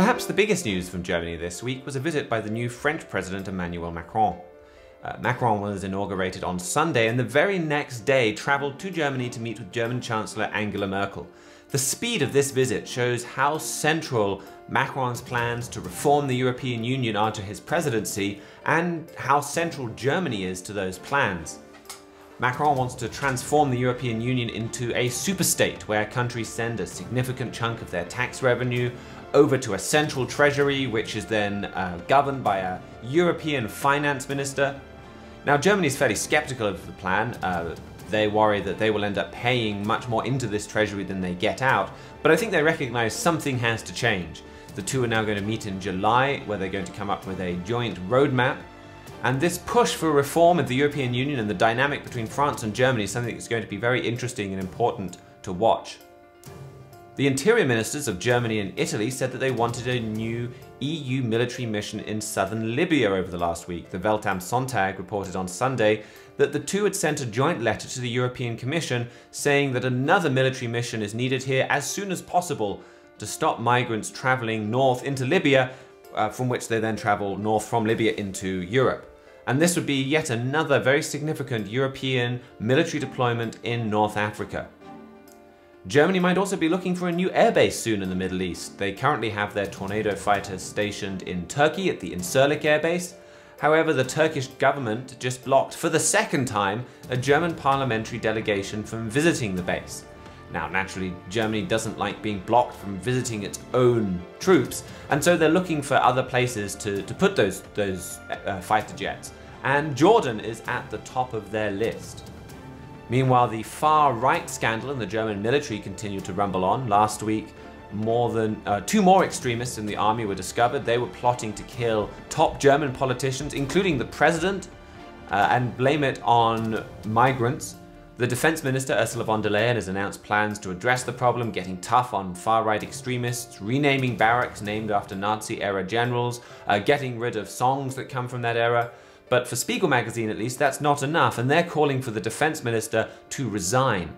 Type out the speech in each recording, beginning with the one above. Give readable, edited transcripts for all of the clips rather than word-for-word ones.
Perhaps the biggest news from Germany this week was a visit by the new French President Emmanuel Macron. Macron was inaugurated on Sunday and the very next day travelled to Germany to meet with German Chancellor Angela Merkel. The speed of this visit shows how central Macron's plans to reform the European Union are to his presidency and how central Germany is to those plans. Macron wants to transform the European Union into a superstate where countries send a significant chunk of their tax revenue over to a central treasury, which is then governed by a European finance minister. Now, Germany is fairly skeptical of the plan. They worry that they will end up paying much more into this treasury than they get out, but I think they recognize something has to change. The two are now going to meet in July, where they're going to come up with a joint roadmap. And this push for reform of the European Union and the dynamic between France and Germany is something that's going to be very interesting and important to watch. The interior ministers of Germany and Italy said that they wanted a new EU military mission in southern Libya over the last week. The Welt am Sonntag reported on Sunday that the two had sent a joint letter to the European Commission saying that another military mission is needed here as soon as possible to stop migrants travelling north into Libya, from which they then travel north from Libya into Europe. And this would be yet another very significant European military deployment in North Africa. Germany might also be looking for a new airbase soon in the Middle East. They currently have their Tornado fighters stationed in Turkey at the Incirlik airbase. However, the Turkish government just blocked for the second time a German parliamentary delegation from visiting the base. Now, naturally, Germany doesn't like being blocked from visiting its own troops, and so they're looking for other places to put those fighter jets. And Jordan is at the top of their list. Meanwhile, the far-right scandal in the German military continued to rumble on. Last week, more than two more extremists in the army were discovered. They were plotting to kill top German politicians, including the president, and blame it on migrants. The defense minister, Ursula von der Leyen, has announced plans to address the problem, getting tough on far-right extremists, renaming barracks named after Nazi-era generals, getting rid of songs that come from that era. But for Spiegel magazine, at least, that's not enough, and they're calling for the defense minister to resign.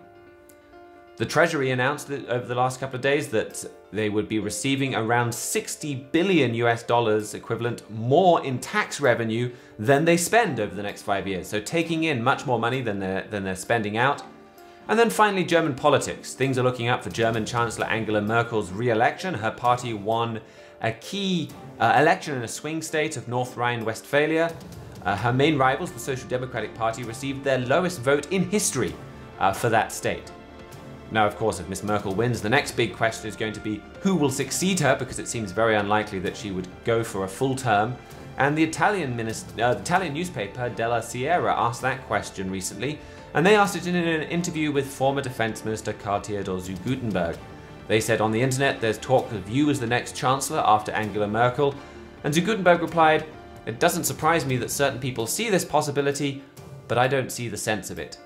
The Treasury announced that over the last couple of days that they would be receiving around 60 billion US dollars equivalent more in tax revenue than they spend over the next 5 years. So taking in much more money than they're spending out. And then finally, German politics. Things are looking up for German Chancellor Angela Merkel's re-election. Her party won a key election in a swing state of North Rhine-Westphalia. Her main rivals, the Social Democratic Party, received their lowest vote in history for that state. Now, of course, if Miss Merkel wins, the next big question is going to be who will succeed her, because it seems very unlikely that she would go for a full term. And the Italian newspaper Della Sera asked that question recently, and they asked it in an interview with former Defense Minister Karl-Theodor zu Guttenberg. They said on the internet there's talk of you as the next chancellor after Angela Merkel, and zu Guttenberg replied, "It doesn't surprise me that certain people see this possibility, but I don't see the sense of it."